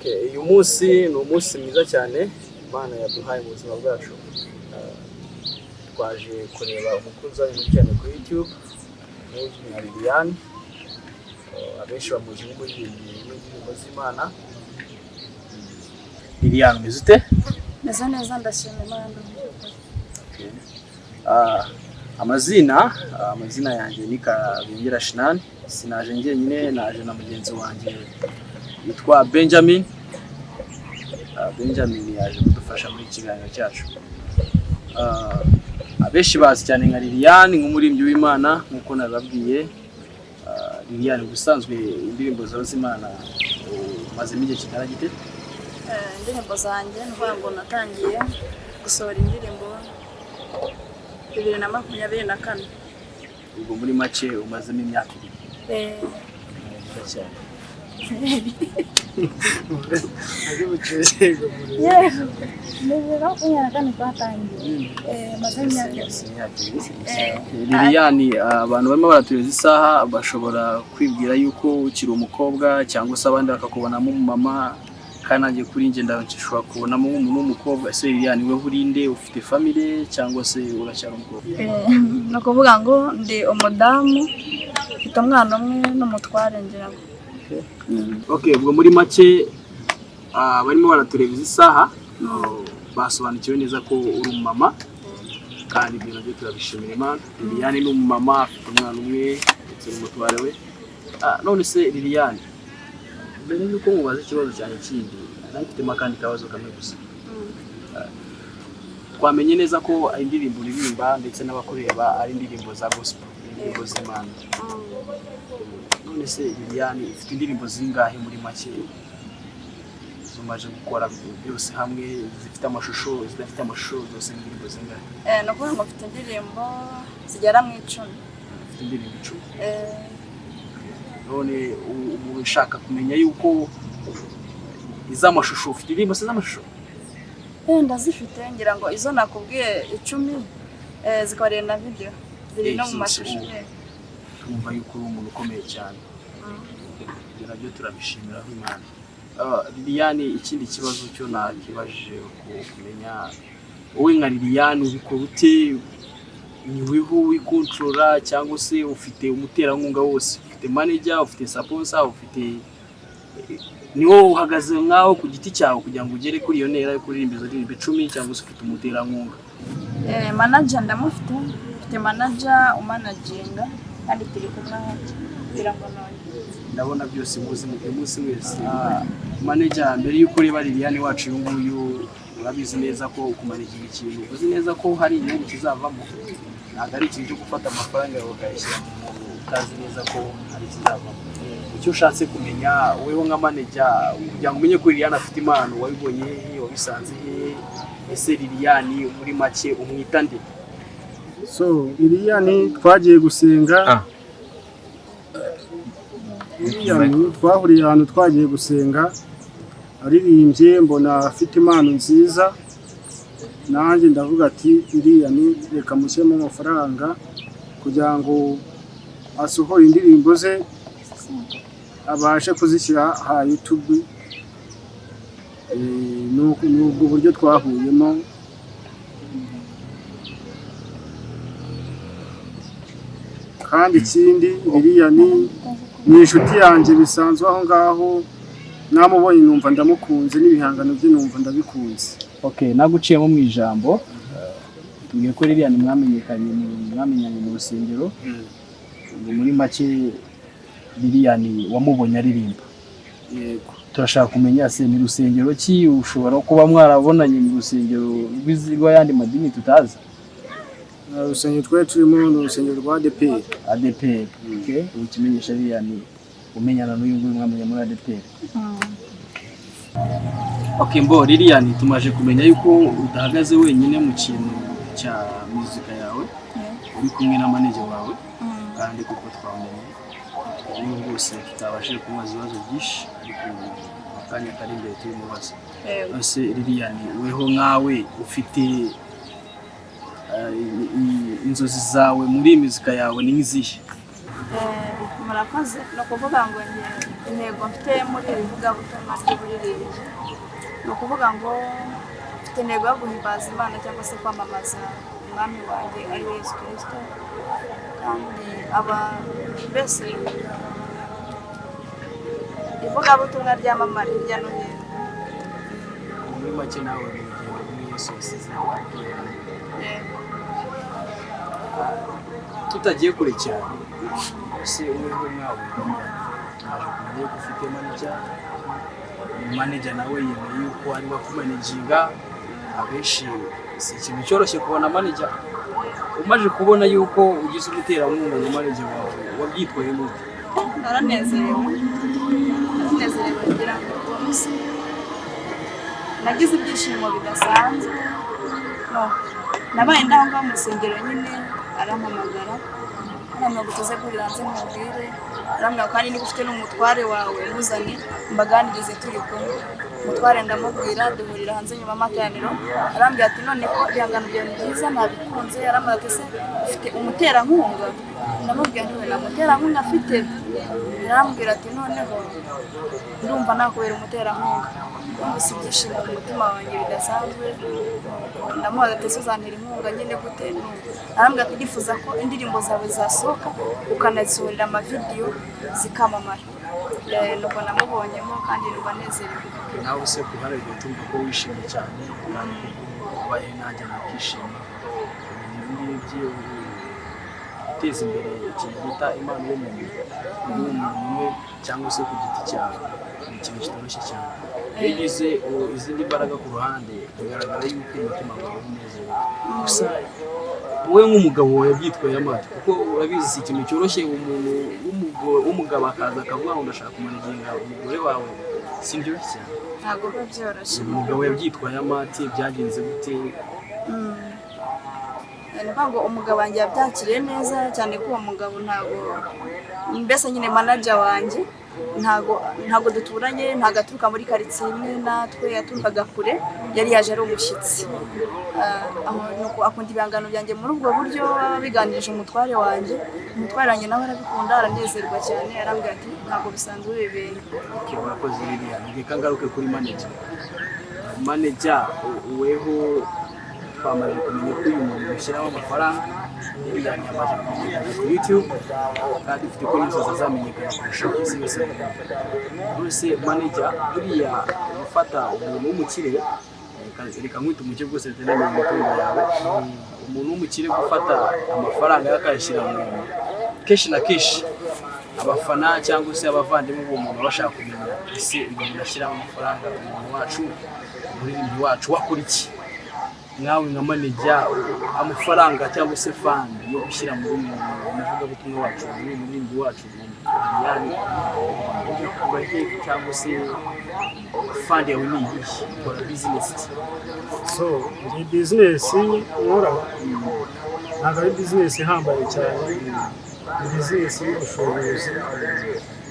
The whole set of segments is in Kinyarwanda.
uyu munsi ni umunsi mwiza cyane Imana yaduhaye mu buzima bwacu. Twaje kureba umukunzi wacu cyane kuri YouTube uzwi nka Liliane. Abenshi bamuzi nk'umuririmbyi z'Imana. Liliane umeze ute? Meze neza ndashima Imana. Amazina yanjye ni Kabengera Shinani. Sinaje njyenyine, naje na mugenzi wanjye yitwa Benjamin. Benjamin yaje kudufasha muri kiganiro cyacu. Abenshi bazi cyane nka Liliane nk'umuririmbyi w'Imana nkuko nababwiye. Liliane ubusanzwe indirimbo z'Imana mazemo igihe kingana gite? Indirimbo zanjye ngo natangiye gusohora indirimbo 2024. Ubwo muri make umazemo imyaka 2. Cyane. Liliane, abantu barimo baratureza isaha bashobora kwibwira yuko ukiri umukobwa cyangwa se abandi bakakubonamo umumama, kandi nanjye kuri njye ndashobora kubonamo umuntu w'umukobwa. Ese Liliane wewe urinde, ufite family cyangwa se uracyari umukobwa? No kuvuga ngo ndi umudamu, mfite umwana umwe n'umutware ngira. Ubwo muri make barimo baratureba isaha basobanukiwe neza ko uri umumama, kandi ibyo nabyo turabishimira Imana. Liliane ni umumama, afite umwana umwe ndetse n'umutware we. None se Liliane, mbere yuko mubaza ikibazo cyane kindi, nafitemo akandi kabazo kamwe gusa. Twamenye neza ko indirimbo uririmba ndetse n'abakureba ari indirimbo za gospel, indirimbo z'Imana. None se Liliane ifite indirimbo zingahe muri make zumaje gukora byose hamwe, zifite amashusho, zidafite amashusho, zose indirimbo zingahe? No kuvuga ngo mfite indirimbo zigera mu 10. Ufite indirimbo 10. None ubu ushaka kumenya yuko iz'amashusho, ufite indirimbo z'amashusho? Ndazifite, ngira ngo izo nakubwiye 10 zikaba na video ziri no mu mashusho. Tumva yuko uri umuntu ukomeye cyane. Nabyo turabishimira Imana. Liliane, ikindi kibazo cyo nakibajije kumenya, wowe nka Liliane ubikora ute? Ni weho wikontrola cyangwa se ufite umuterankunga wose? Ufite manager, ufite sponsor, ufite ni wowe uhagaze nkaho ku giti cyawe kugira ngo ugere kuri iyo ntera yo kuririmba izo ndirimbo 10, cyangwa se ufite umuterankunga? Manager ndamufite, mfite manager umanaginga kandi turi kumwe kugira ngo ndabona byose muzi munsi wese. Manager, mbere yuko reba Liliane wacu uyu nguyu, urabizi neza ko kumanaginga ikintu, uzi neza ko hari inyungu kizavamo, ntabwo ari ikintu cyo gufata amafaranga yawe ukayashyira mu utazi neza ko hari kizavamo. Icyo ushatse kumenya wewe nka manager, kugira ngo umenye ko Liliane afite impano, wabibonye he, wabisanze he? Ese Liliane muri make umwita nde? So Liliane twagiye gusenga. Liliane twahuriye ahantu twagiye gusenga, aririmbye mbona afite impano nziza, nanjye ndavuga ati Liliane reka mushyemo amafaranga kugira ngo asohore indirimbo ze abashe kuzishyira ha YouTube. N'ubwo buryo twahuyemo. Kandi ikindi Liliane ni inshuti yanjye bisanzwe aho ngaho, namubonye numva ndamukunze, n'ibihangano bye numva ndabikunze. Naguciyemo mu ijambo, tubwiye ko Liliane mwamenyanye mu rusengero. Ngo muri make Liliane wamubonye aririmba. Yego. Turashaka kumenya se ni rusengero ki, ushobora kuba mwarabonanye mu rusengero rw'ayandi madini tutazi? Urusengero twari turimo ni urusengero rwa ADPR. ADPR. Ukimenyesha Liliane umenyana n'uyu nguyu mwamenye muri ADPR. Mbo Liliane, tumaje kumenya yuko udahagaze wenyine mu kintu cya muzika yawe, uri kumwe na manager wawe, kandi kuko twamenye uyu rwose tutabashije kumubaza ibibazo byinshi, ariko akanya kari imbere turi mubaza. Ese Liliane weho nkawe ufite inzozi zawe muri muzika yawe ni nzihe? Murakoze, no kuvuga ngo intego mfite muri iri vugabutumwa ry'uburirimbyi ni ukuvuga ngo mfite intego yo guhimbaza Imana cyangwa se kwamamaza umwami wanjye ari we Yesu Kristo, kandi mbese ivugabutumwa ryamamara hirya no hino. muri make nawe mu rugendo muri Yesu wasize tutagiye kure cyane, ese weho mwawe tumaze kumenya ko ufite manager nawe yemeye yuko ari wakumanaginga. Abenshi si ikintu cyoroshye kubona manager. Umaze kubona yuko ugize umuterankunga mu manager wawe wabyitwaye mute? Naranezerewe kugira ngo uwo munsi nagize ibyishimo bidasanzwe. Nabaye ndanga mu rusengero nyine, arampamagara ntabwo tuze kurira hanze mubwire, aramubwira kandi niba ufite n'umutware wawe muzane mbaganirize turi kumwe. Umutware ndamubwira, duhurira hanze nyuma y'amateraniro, arambwira ati none ko ibihangano byawe ni byiza nabikunze. Arambwira ati se ufite umuterankunga? Ndamubwira ntiwe nta muterankunga afite. Arambwira ati noneho ndumva nakubera umuterankunga. Numvise ibyishimo ku mutima wanjye bidasanzwe, ndamubaza ati ese uzantera inkunga nyine gute? Arambwira ati ndifuza ko indirimbo zawe zasohoka ukanazisohorera amavideyo zikamamara. Nuko namubonyemo kandi numva nezerewe. Nawe se ku ruhande rwawe tumva ko wishimye cyane kandi ubaye nanjye nakishima. Ibi ngibyo guteza imbere ikintu bita impano y'umuntu umwe cyangwa se ku giti cyawe ni ikintu kitoroshye cyane. Iyo ugize izindi mbaraga ku ruhande bigaragara yuko umutima wawe unezerewe. Gusa wowe nk'umugabo yabyitwaye amata, kuko urabizi si ikintu cyoroshye umuntu w'umugabo akaza akavuga ngo ndashaka kumanaginga umugore wawe, si byoroshye cyane. Ntabwo biba byoroshye. Umugabo yabyitwaye amata, byagenze gute? Ni ngo umugabo wanjye yabyakiriye neza cyane ko uwo mugabo ntabwo mbese nyine manager wanjye ntabwo duturanye, ntabwo aturuka muri karitsiye imwe natwe, yaturukaga kure, yari yaje ari umushyitsi. Akunda ibihangano byanjye muri ubwo buryo, biganirije umutware wanjye. Umutware wanjye nawe arabikunda, aranezerwa cyane, arambwira ati ntabwo bisanzwe ibi bintu. Urakoze Liliane. Reka ngaruke kuri manager weho twamaze kumenya ko uyu muntu ushyiraho amafaranga. Liliane yamaze kumenyekana kuri YouTube kandi ufite ko yifuza azamenyekana kurusha ku isi yose. Bose manager buriya gufata umuntu w'umukire, reka nkwita umukire rwose bitananiye imitungo yawe, umuntu w'umukire gufata amafaranga yakayashyira mu kenshi na kenshi abafana cyangwa se abavandimwe b'uwo muntu bashaka kumenya ese ibintu ashyiramo amafaranga umuntu wacu, umuririmbyi wacu wakora iki? Nawe nka manager amafaranga cyangwa se fund yo gushyira muri umuvugabutumwa wacu, muri umuririmbyi wacu Liliane, cyangwa se fund yawe ni iyi ukora business? So iyi business nkora ntabwo ari business ihambaye cyane, ni business y'ubushobozi.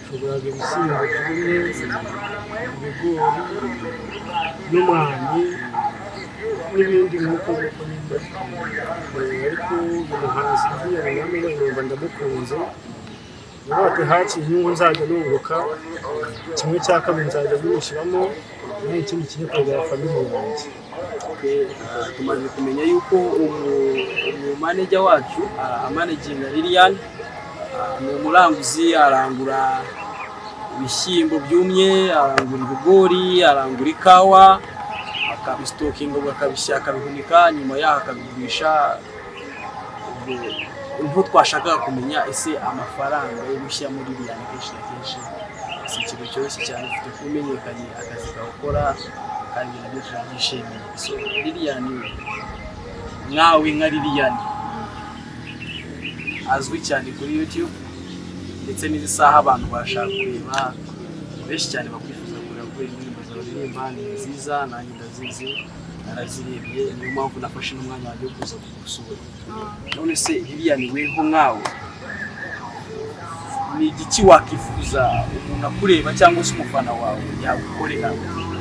Ushobora ibishyimbo byumye, ibigori n'umwanya n'ibindi nk'uko nyine. Ariko umuhanzi Liliane numva ndamukunze, niba ati haciye inyungu nzajya nunguka, kimwe cya kabiri nzajya bimushyiramo, n'ikindi kigikorera famille yanjye. Tumaze kumenya yuko umumanager wacu amanaginga Liliane, ni umuranguzi, arangura ibishyimbo byumye, arangura ibigori, arangura ikawa, akabisitokinga, akabihunika, nyuma yaho akabigurisha. Ubwo twashakaga kumenya ese amafaranga yo gushyira muri Liliane kenshi na kenshi si ikintu cyoroshye cyane, ufite kumenyekanye akazi gakora kandi nabyo turabyishimiye. So Liliane, nkawe nka Liliane azwi cyane kuri YouTube ndetse n'izi saha abantu bashaka kureba, benshi cyane bakwifuza kureba ko indirimbo zawe uririmba ni nziza, nanjye ndazizi, narazirebye, niyo mpamvu nafashe n'umwanya wanjye wo kuza kugusura. None se Liliane weho nkawe ni igiki wakifuza umuntu akureba cyangwa se umufana wawe yagukorera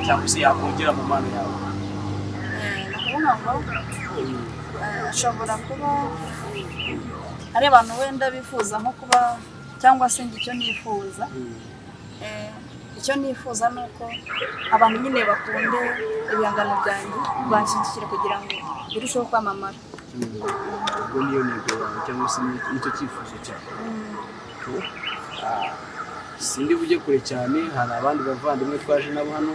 cyangwa se yakongera mu mpano yawe? Ashobora kuba ari abantu wenda bifuza nko kuba, cyangwa se icyo nifuza icyo nifuza ni uko abantu nyine bakunde ibihangano byanjye banshyigikira kugira ngo birusheho kwamamara. ubwo niyo ntego yawe cyangwa se nicyo cyifuzo cyawe. Sindi bujye kure cyane, hari abandi bavandimwe twaje nabo hano,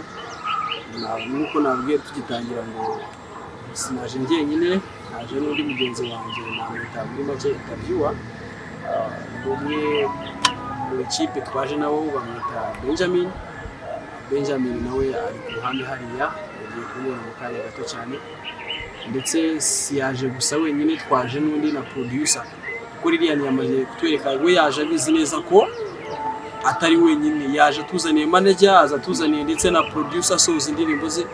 nuko nabwiye tugitangira ngo sinaje njyenyine, naje n'undi mugenzi wanjye namwita muri make interviewer, umwe mu ikipe twaje nabo bamwita Benjamin nawe ari ku ruhande hariya, yagiye kumubona mu kanya gato cyane, ndetse si yaje gusa wenyine, twaje n'undi na producer kuko Lilian yamaze kutwereka we yaje abizi neza ko atari wenyine, yaje atuzaniye manager, aza atuzaniye ndetse na producer asoza indirimbo ze.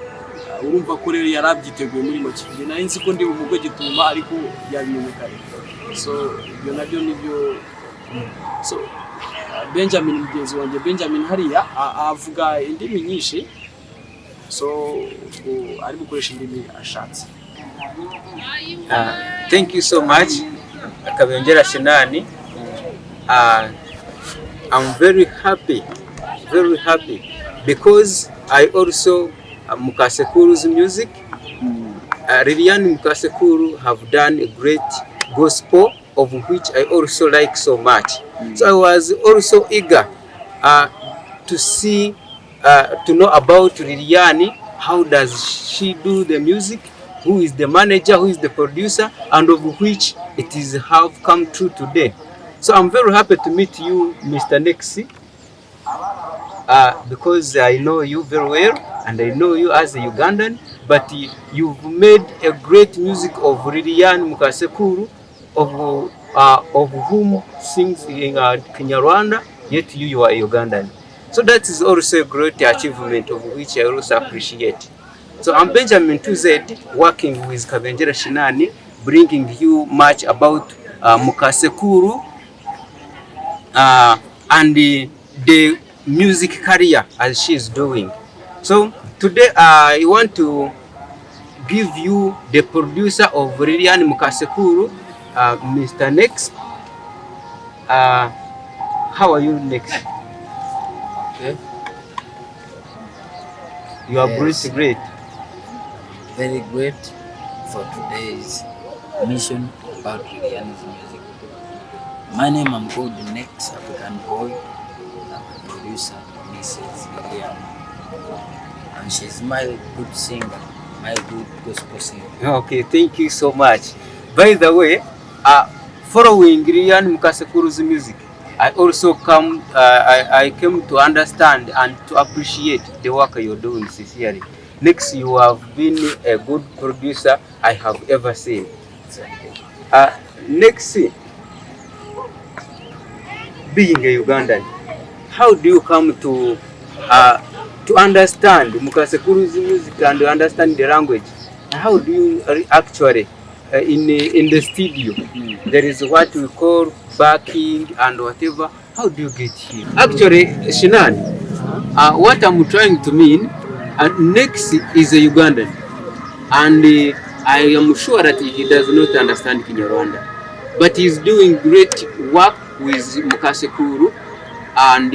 Urumva ko rero yarabyiteguye muri make, nayo nzi ko ndi umugwe gituma ariko yabimenyekanye. So ibyo nabyo nibyo. So Benjamin mugenzi wanjye Benjamin hariya avuga indimi nyinshi, so ari gukoresha indimi ashatse. Thank you so much Kabengera Shinani. I'm very happy because I also Mukasekuru's music. Lilian Mukasekuru have done a great gospel of which I also like so much. So I was also eager to see, to know about Lilian. How does she do the music? Who is the manager? Who is the producer? And of which it is have come true today. So I'm very happy to meet you, Mr. Nexi, because I know you very well and I know you as a Ugandan, but you've made a great music of Lilian Mukasekuru, of whom sings in Kinyarwanda, yet you are a Ugandan. So that is also a great achievement of which I also appreciate. So I'm Benjamin 2Z, working with Kabengera Shinani, bringing you much about Mukasekuru and the music career as she is doing. So today I want to give you the producer of Lilian Mukasekuru, Mr. Next. How are you, Next? Okay. You are Yes. great. Very great for today's mission about Lilian's music. My name I'm called the Next African Boy. I'm the producer, Mrs. Lilian. And she's my good singer, my good gospel singer. Okay, thank you so much. By the way, following Lilian Mukasekuru's music, I also I came to understand and to appreciate the work you're doing sincerely. Next, you have been a good producer I have ever seen. Next, being a Ugandan, how do you come to understand Mukasekuru's music and understand the language? How do you actually in the studio? There is what we call backing and whatever. How do you get here? Actually, Shinan, what I'm trying to mean, Next is a Ugandan, and I am sure that he does not understand Kinyarwanda, but he's doing great work with Mukasekuru, and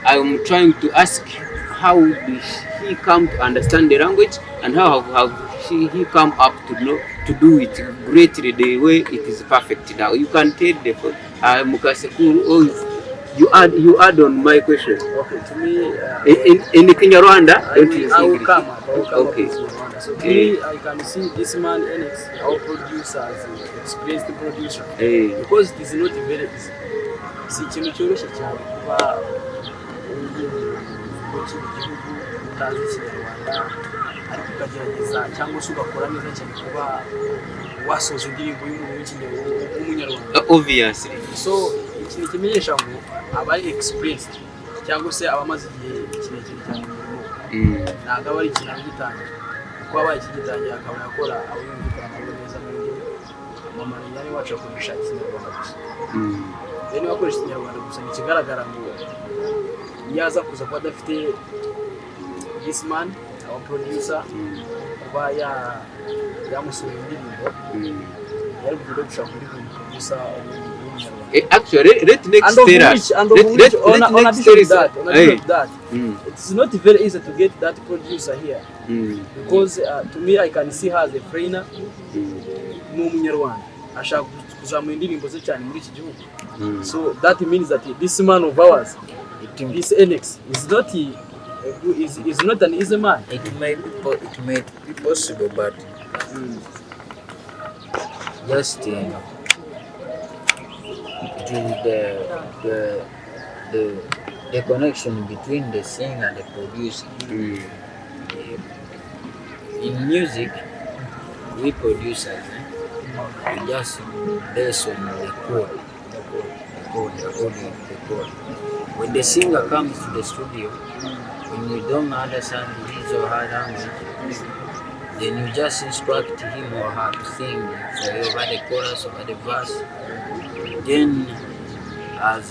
I am trying to ask how did he come to understand the language, and how he come up to know to do it greatly the way it is perfect now. You can tell the Mukasekuru, or you add on my question. Okay, to me, In Kinyarwanda, don't you I will English? come. Okay. So to me, I can see this man NX, our producer, as an experienced producer, because it is not very easy. Si ikintu cyoroshye cyane kuba utazi Ikinyarwanda ariko ukagerageza cyangwa se ugakora neza cyane kuba wasoza indirimbo y'umuntu w'Umunyarwanda. Obviously. So ikintu kimenyesha ngo abari experienced cyangwa se abamaze igihe kirekire cyane mu murimo, ntabwo aba ari ikintu gitangira kuko abaye ikigitangira akaba yakora abo yumvikana nabo neza mu ndimi. Mama yari wacu akoresha Ikinyarwanda gusa, rero niba akoresha Ikinyarwanda gusa ntikigaragara ngo yaza kuza kuba adafite this man, our producer, kuba yamusura indirimbo yari bugiye gushaka kuri producer Actually, let next And of tell which, us. and of Let which, on next addition tell to us. that, on addition to that, Mm. it's not very easy to get that producer here Mm. because to me I can see her as a foreigner. Mm. Ni umunyarwanda ashaka kuzamura indirimbo ze cyane muri iki gihugu. Mm. So that means that this man of ours, this NX, is not an easy man. It may be possible, but just it is the connection between the singer and the producer. Mm. In music, we producers, we just base on the chord. When the singer comes to the studio, when you don't understand his or her language, then you just instruct him or her to sing over the chorus or the verse. Then, as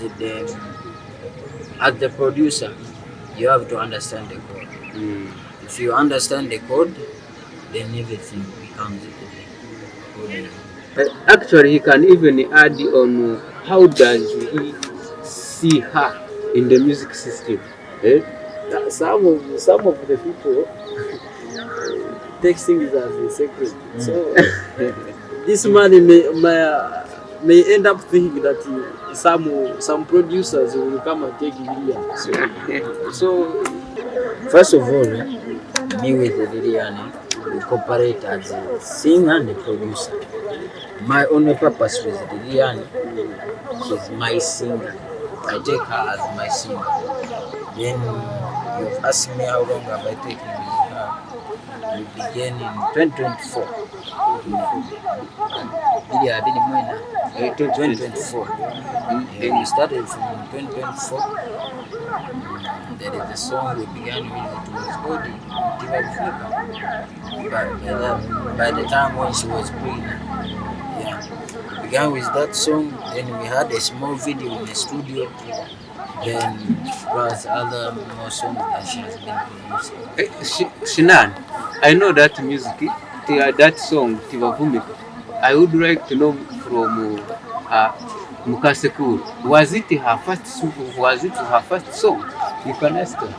the producer, you have to understand the chord. Mm. If you understand the chord, then everything becomes easy. Actually, he can even add on how does he see her in the music system. Eh? Some of the people take things as a secret. So this man may end up thinking that some producers will come and take Lilian. So First of all, me with Liliane, we cooperate as a singer and a producer. My only purpose with Liliane, she's my singer. I take her as my singer. Then you've asked me how long have I taken with her. We began in 2024. Yeah, 2024. Yeah, we started from 2024. There is a song we began with, it was called Tiva Africa. By the time when she was pregnant, yeah, we began with that song. Then we had a small video in the studio. Then plus other more songs that she has been producing. Shinan, I know that music, that song, Tivavumika. I would like to know from Mukasekuru, was it her first song? You can ask her.